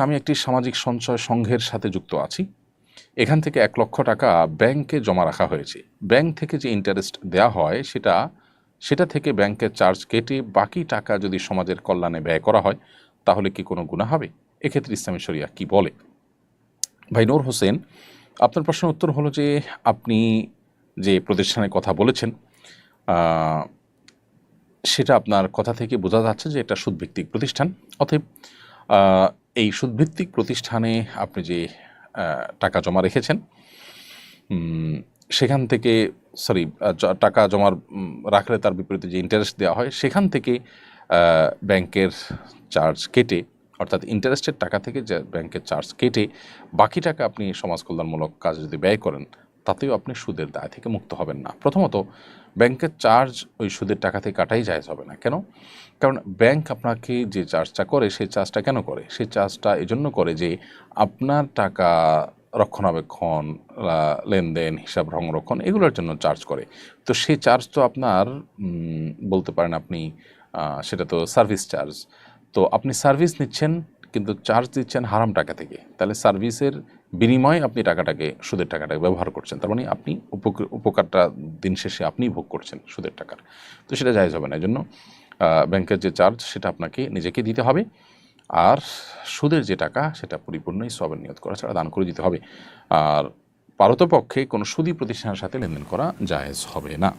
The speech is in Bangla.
আমি একটি সামাজিক সঞ্চয় সংঘের সাথে যুক্ত আছি। এখান থেকে ১ লক্ষ টাকা ব্যাংকে জমা রাখা হয়েছে। ব্যাংক থেকে যে ইন্টারেস্ট দেয়া হয় সেটা থেকে ব্যাংকের চার্জ কেটে বাকি টাকা যদি সমাজের কল্যাণে ব্যয় করা হয় তাহলে কি কোনো গুনাহ হবে? এক্ষেত্রে ইসলামী শরিয়া কি বলে? ভাই নূর হোসেন, আপনার প্রশ্নের উত্তর হলো যে আপনি যে প্রতিষ্ঠানের কথা বলেছেন আ সেটা আপনার কথা থেকে বোঝা যাচ্ছে যে এটা সুদভিত্তিক প্রতিষ্ঠান। অতএব আ এই সুদভিত্তিক প্রতিষ্ঠানে আপনি যে টাকা জমা রেখেছেন, সেখান থেকে টাকা রাখলে তার বিপরীতে যে ইন্টারেস্ট দেওয়া হয় সেখান থেকে ব্যাংকের চার্জ কেটে, অর্থাৎ ইন্টারেস্টের টাকা থেকে যে ব্যাংকের চার্জ কেটে বাকি টাকা আপনি সমাজ কল্যাণমূলক কাজে যদি ব্যয় করেন তাতেও আপনি সুদের দায় থেকে মুক্ত হবেন না। প্রথমত ব্যাংকের চার্জ ওই সুদের টাকা থেকে কাটাই জায়েজ হবে না। কেন? কারণ ব্যাংক আপনাকে যে চার্জটা করে সেই চার্জটা কেন করে? সেই চার্জটা এজন্য করে যে আপনার টাকা রক্ষণাবেক্ষণ, লেনদেন, হিসাব সংরক্ষণ এগুলোর জন্য চার্জ করে। তো সেই চার্জ তো আপনার বলতে পারেন আপনি সেটা তো সার্ভিস চার্জ। তো আপনি সার্ভিস নিচ্ছেন কিন্তু চার্জ দিচ্ছেন হারাম টাকা থেকে। তাহলে সার্ভিসের বিনিময়ে আপনি সুদের টাকাটাকে ব্যবহার করছেন। তার মানে আপনি উপকারটা দিন শেষে আপনিই ভোগ করছেন সুদের টাকার। তো সেটা জায়েজ হবে না। এজন্য ব্যাংকের যে চার্জ সেটা আপনাকে নিজেকে দিতে হবে। আর সুদের যে টাকা সেটা পরিপূর্ণই সওয়াবের নিয়ত করা ছাড়া দান করে দিতে হবে। আর পারতপক্ষে কোনো সুদী প্রতিষ্ঠানের সাথে লেনদেন করা জায়েজ হবে না।